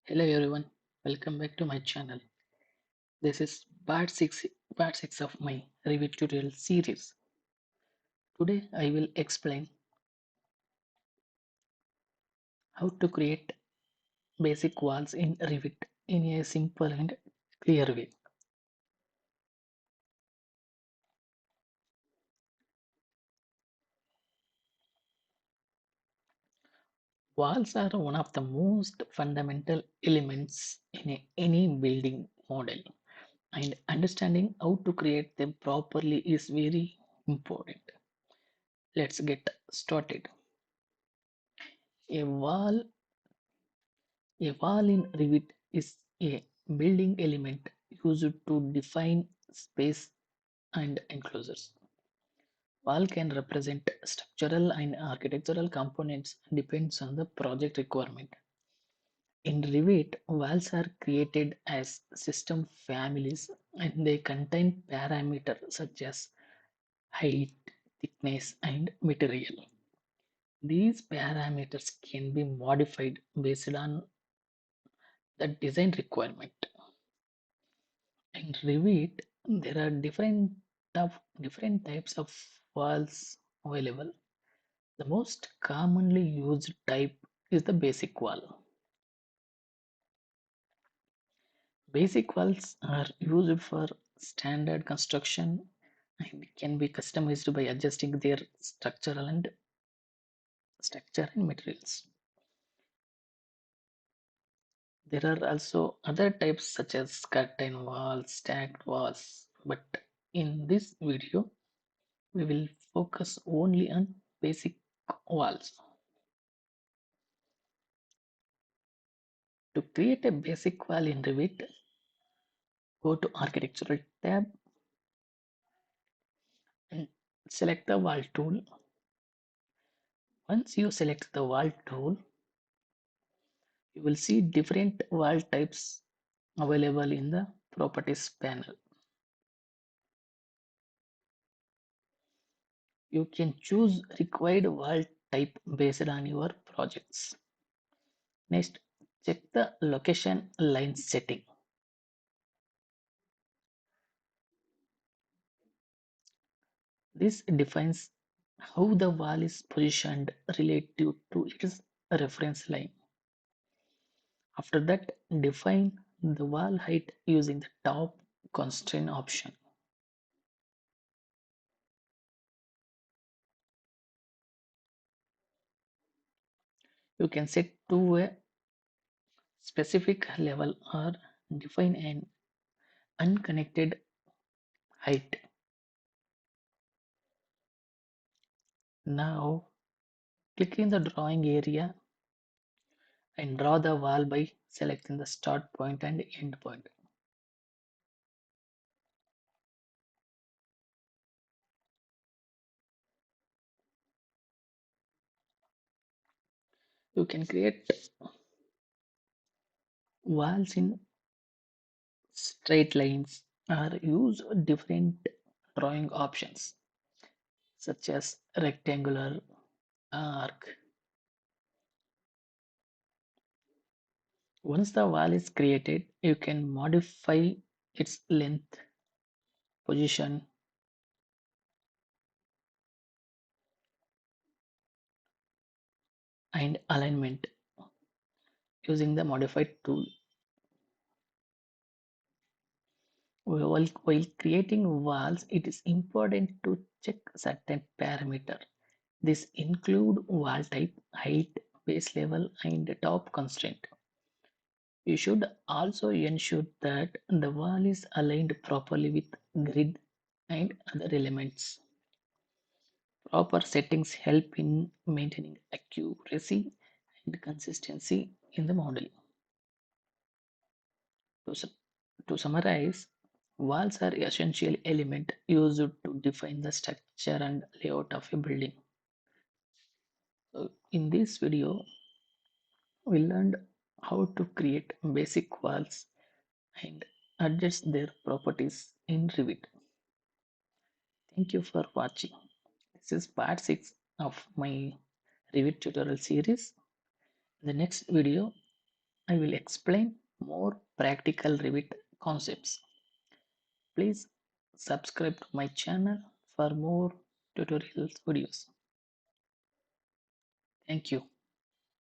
Hello everyone, welcome back to my channel. This is part 6 of my Revit tutorial series. Today I will explain how to create basic walls in Revit in a simple and clear way. Walls are one of the most fundamental elements in any building model, and understanding how to create them properly is very important. Let's get started. A wall A wall in Revit is a building element used to define space and enclosures. Wall can represent structural and architectural components depends on the project requirement. In Revit, walls are created as system families and they contain parameters such as height, thickness, and material. These parameters can be modified based on the design requirement. In Revit, there are different types of walls available. The most commonly used type is the basic wall. Basic walls are used for standard construction and can be customized by adjusting their structure and materials. There are also other types such as curtain walls, stacked walls, but in this video we will focus only on basic walls. To create a basic wall in Revit, go to Architectural tab and select the wall tool. Once you select the wall tool, you will see different wall types available in the properties panel. You can choose required wall type based on your projects. Next, check the location line setting. This defines how the wall is positioned relative to its reference line. After that, define the wall height using the top constraint option. You can set to a specific level or define an unconnected height. Now, click in the drawing area and draw the wall by selecting the start point and end point. You can create walls in straight lines or use different drawing options such as rectangular, arc. Once the wall is created, you can modify its length, position, and alignment using the modified tool. While creating walls, it is important to check certain parameters. This include wall type, height, base level, and top constraint. You should also ensure that the wall is aligned properly with grid and other elements. Proper settings help in maintaining accuracy and consistency in the model. To, su- to summarize, walls are essential element used to define the structure and layout of a building. So in this video, we learned how to create basic walls and adjust their properties in Revit. Thank you for watching. This is part 6 of my Revit tutorial series. In the next video, I will explain more practical Revit concepts. Please subscribe to my channel for more tutorials videos. Thank you.